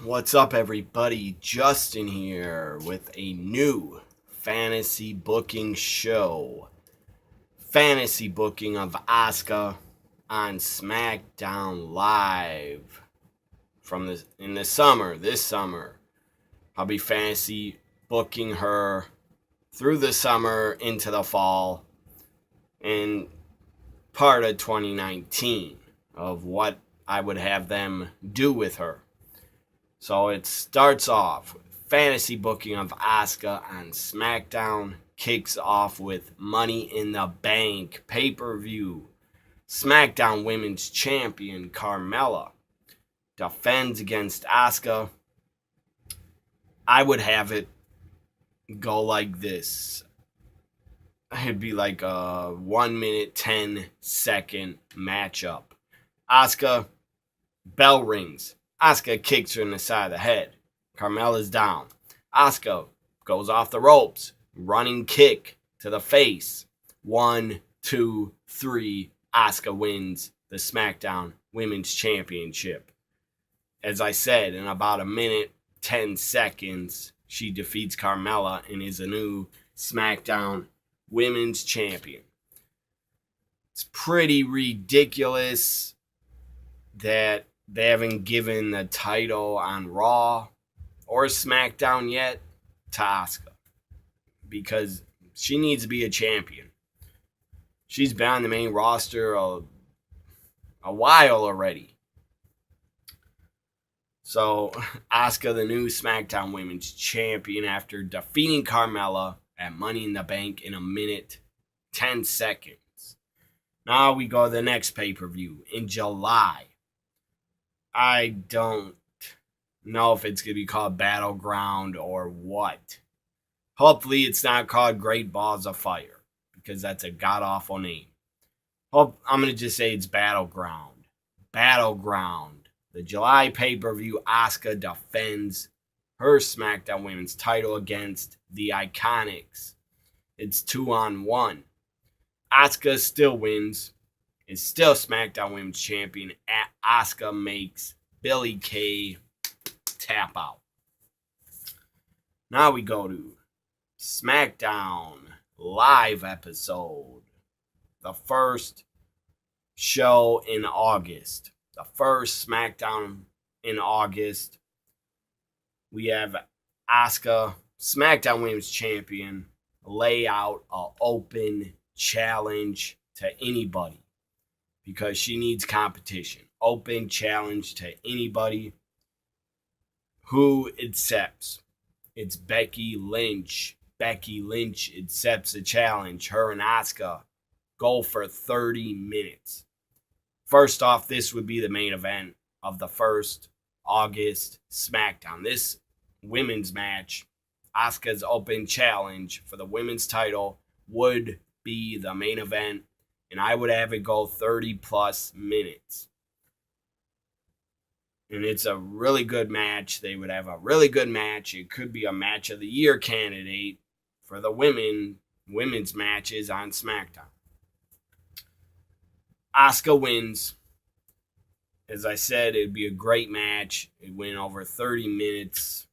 What's up, everybody? Justin here with a new fantasy booking show. Fantasy booking of Asuka on Smackdown Live in the summer. This summer, I'll be fantasy booking her through the summer into the fall and part of 2019 of what I would have them do with her. So it starts off with fantasy booking of Asuka on SmackDown, kicks off with Money in the Bank pay-per-view. SmackDown Women's Champion Carmella defends against Asuka. I would have it go like this. It'd be like a 1 minute 10-second matchup. Asuka, bell rings. Asuka kicks her in the side of the head. Carmella's down. Asuka goes off the ropes. Running kick to the face. 1, 2, 3. Asuka wins the SmackDown Women's Championship. As I said, in about a minute, 10 seconds, she defeats Carmella and is a new SmackDown Women's Champion. It's pretty ridiculous that they haven't given the title on Raw or SmackDown yet to Asuka, because she needs to be a champion. She's been on the main roster a while already. So Asuka, the new SmackDown Women's Champion, after defeating Carmella at Money in the Bank in a minute, 10 seconds. Now we go to the next pay-per-view in July. I don't know if it's going to be called Battleground or what. Hopefully it's not called Great Balls of Fire, because that's a god-awful name. I'm going to just say it's Battleground. Battleground. The July pay-per-view, Asuka defends her SmackDown Women's title against the Iconics. It's 2-on-1. Asuka still wins. Is still SmackDown Women's Champion. Asuka makes Billie Kay tap out. Now we go to SmackDown Live episode. The first show in August. The first SmackDown in August. We have Asuka, SmackDown Women's Champion, lay out an open challenge to anybody, because she needs competition. Open challenge to anybody who accepts. It's Becky Lynch. Becky Lynch accepts the challenge. Her and Asuka go for 30 minutes. First off, this would be the main event of the first August SmackDown. This women's match, Asuka's open challenge for the women's title, would be the main event. And I would have it go 30 plus minutes. And it's a really good match. They would have a really good match. It could be a match of the year candidate for the women's matches on SmackDown. Asuka wins. As I said, it'd be a great match. It went over 30 minutes.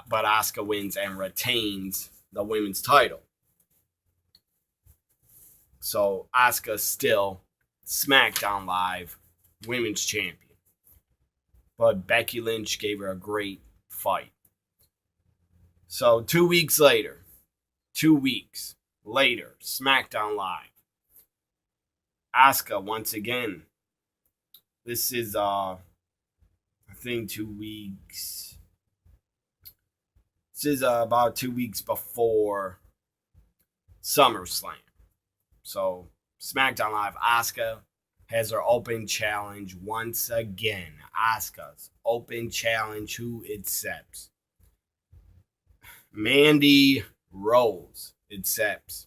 But Asuka wins and retains the women's title. So Asuka still SmackDown Live Women's Champion. But Becky Lynch gave her a great fight. So 2 weeks later, SmackDown Live. Asuka once again. This is I think 2 weeks. This is about 2 weeks before SummerSlam. So, SmackDown Live, Asuka has her open challenge once again. Asuka's open challenge, who accepts? Mandy Rose accepts.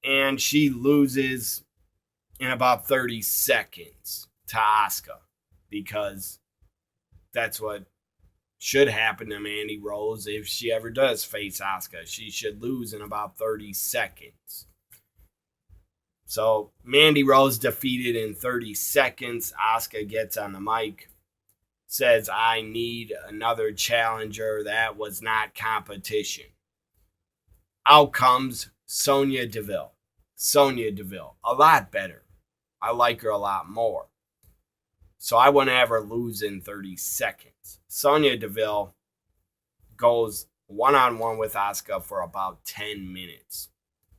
And she loses in about 30 seconds to Asuka, because that's what should happen to Mandy Rose if she ever does face Asuka. She should lose in about 30 seconds. So Mandy Rose defeated in 30 seconds. Asuka gets on the mic says, I need another challenger. That was not competition. Out comes Sonya Deville. Sonya Deville, a lot better. I like her a lot more. So I wouldn't have her lose in 30 seconds. Sonya Deville goes one-on-one with Asuka for about 10 minutes.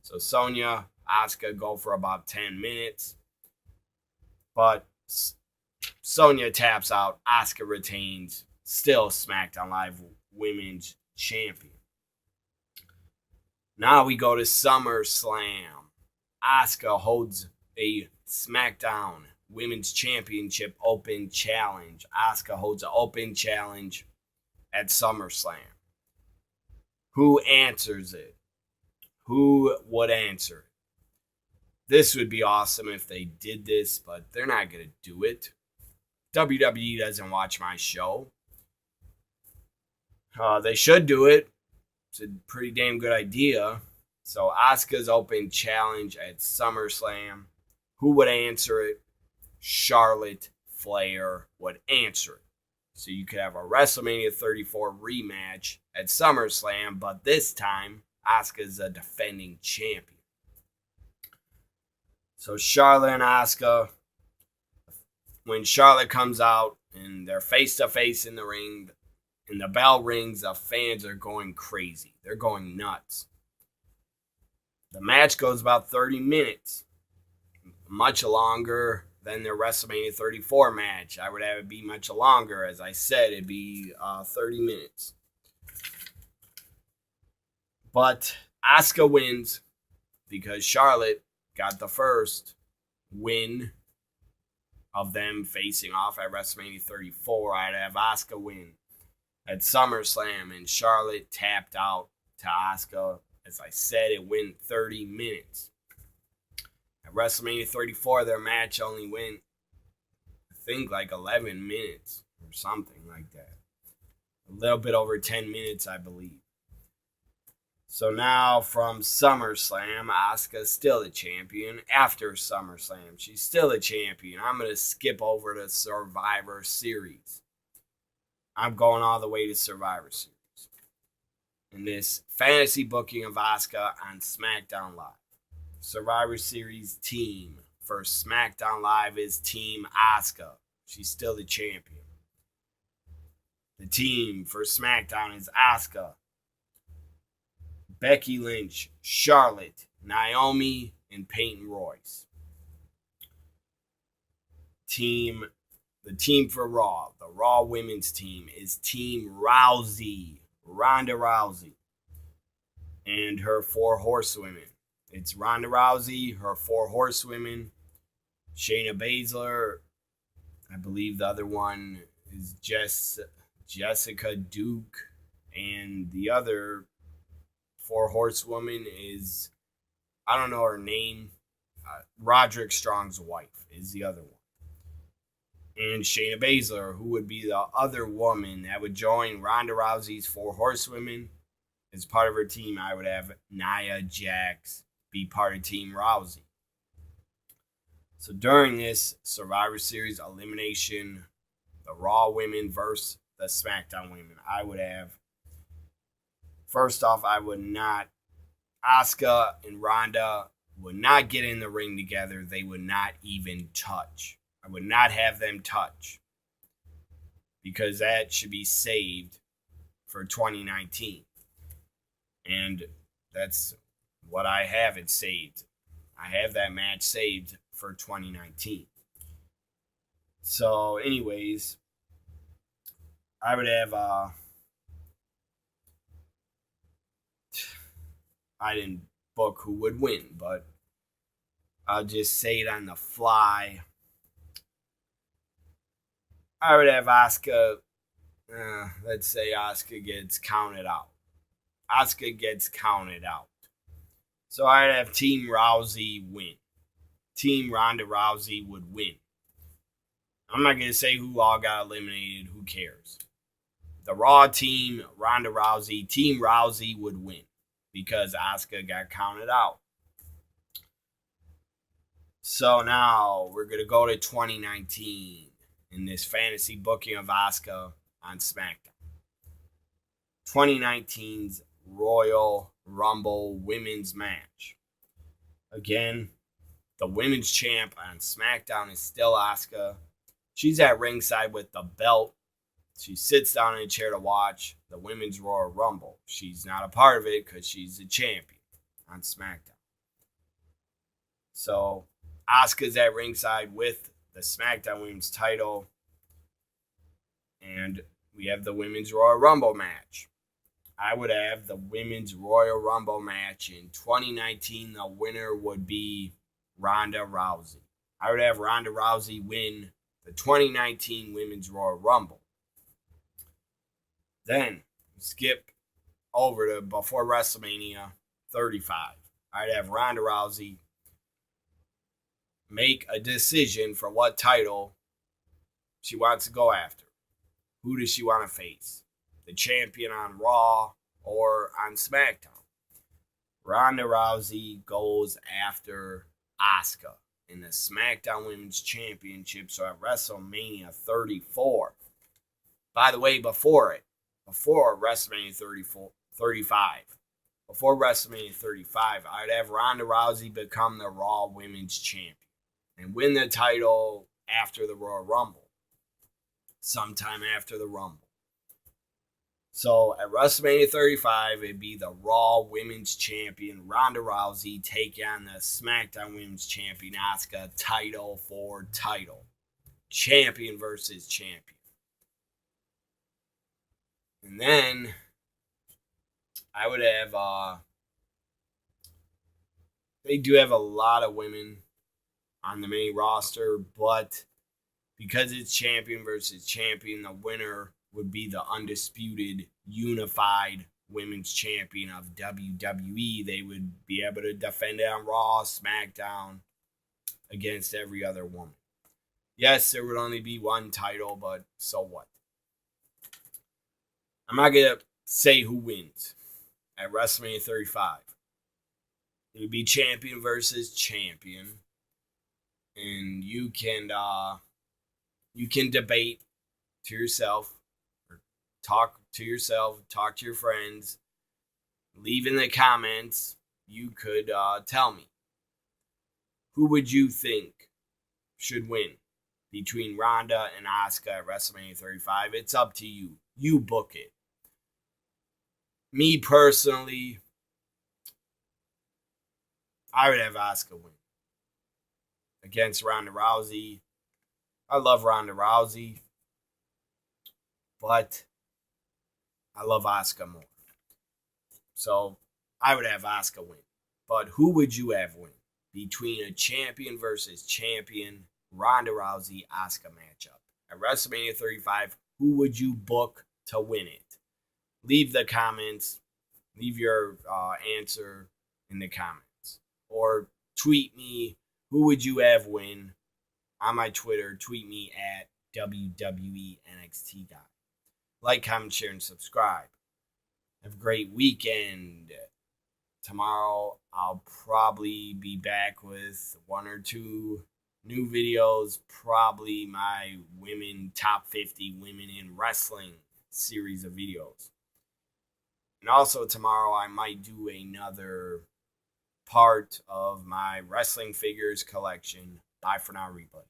So Sonya, Asuka go for about 10 minutes. But Sonya taps out. Asuka retains. Still SmackDown Live Women's Champion. Now we go to SummerSlam. Asuka holds a SmackDown Women's Championship Open Challenge. Asuka holds an Open Challenge at SummerSlam. Who answers it? Who would answer it? This would be awesome if they did this, but they're not going to do it. WWE doesn't watch my show. They should do it. It's a pretty damn good idea. So Asuka's Open Challenge at SummerSlam. Who would answer it? Charlotte Flair would answer it. So you could have a WrestleMania 34 rematch at SummerSlam, but this time Asuka's a defending champion. So Charlotte and Asuka, when Charlotte comes out and they're face to face in the ring and the bell rings, the fans are going crazy. They're going nuts. The match goes about 30 minutes, much longer than their WrestleMania 34 match. I would have it be much longer. As I said, it'd be 30 minutes. But Asuka wins because Charlotte got the first win of them facing off at WrestleMania 34. I'd have Asuka win at SummerSlam, and Charlotte tapped out to Asuka. As I said, it went 30 minutes. At WrestleMania 34, their match only went, I think, like 11 minutes or something like that. A little bit over 10 minutes, I believe. So now from SummerSlam, Asuka's still the champion. After SummerSlam, she's still a champion. I'm going to skip over to Survivor Series. I'm going all the way to Survivor Series. In this fantasy booking of Asuka on Smackdown Live. Survivor Series team for SmackDown Live is Team Asuka. She's still the champion. The team for SmackDown is Asuka, Becky Lynch, Charlotte, Naomi, and Peyton Royce. The team for Raw, the Raw women's team, is Team Rousey, Ronda Rousey, and her 4 horsewomen. It's Ronda Rousey, her 4 horsewomen, Shayna Baszler, I believe the other one is Jessica Duke, and the other 4 horsewoman is, I don't know her name, Roderick Strong's wife is the other one. And Shayna Baszler, who would be the other woman that would join Ronda Rousey's 4 horsewomen as part of her team. I would have Nia Jax be part of Team Rousey. So during this Survivor Series elimination, the Raw women versus the SmackDown women, I would have, first off, Asuka and Ronda would not get in the ring together. They would not even touch. I would not have them touch because that should be saved for 2019. And that's what I have it saved. I have that match saved for 2019. So anyways, I would have I didn't book who would win, but I'll just say it on the fly. I would have Asuka, let's say Asuka gets counted out. Asuka gets counted out. So I'd have Team Rousey win. Team Ronda Rousey would win. I'm not going to say who all got eliminated. Who cares? The Raw team, Ronda Rousey, Team Rousey would win because Asuka got counted out. So now we're going to go to 2019. in this fantasy booking of Asuka on SmackDown. 2019's Royal Rumble women's match. Again, the women's champ on SmackDown is still Asuka. She's at ringside with the belt. She sits down in a chair to watch the women's Royal Rumble. She's not a part of it because she's a champion on SmackDown. So Asuka's at ringside with the SmackDown women's title. And we have the women's Royal Rumble match. I would have the women's Royal Rumble match in 2019. The winner would be Ronda Rousey. I would have Ronda Rousey win the 2019 women's Royal Rumble. Then skip over to before WrestleMania 35. I'd have Ronda Rousey make a decision for what title she wants to go after. Who does she want to face? The champion on Raw or on SmackDown? Ronda Rousey goes after Asuka in the SmackDown Women's Championship, so at WrestleMania 34. By the way, before WrestleMania 35, I'd have Ronda Rousey become the Raw Women's Champion and win the title after the Royal Rumble. Sometime after the Rumble. So at WrestleMania 35, it'd be the Raw Women's Champion Ronda Rousey take on the SmackDown Women's Champion Asuka, title for title. Champion versus champion. And then I would have, they do have a lot of women on the main roster, but because it's champion versus champion, the winner would be the undisputed, unified women's champion of WWE. They would be able to defend it on Raw, SmackDown, against every other woman. Yes, there would only be one title, but so what? I'm not going to say who wins at WrestleMania 35. It would be champion versus champion. And you can debate to yourself, or talk to yourself, talk to your friends, leave in the comments. You could tell me, who would you think should win between Ronda and Asuka at WrestleMania 35? It's up to you. You book it. Me personally, I would have Asuka win against Ronda Rousey. I love Ronda Rousey, but I love Asuka more. So I would have Asuka win. But who would you have win between a champion versus champion Ronda Rousey Asuka matchup at WrestleMania 35? Who would you book to win it? Leave the comments. Leave your answer in the comments, or tweet me. Who would you have win? On my Twitter, tweet me at WWE NXT Guy. Like, comment, share, and subscribe. Have a great weekend. Tomorrow, I'll probably be back with one or two new videos. Probably my top 50 women in wrestling series of videos. And also tomorrow, I might do another part of my wrestling figures collection. Bye for now, everybody.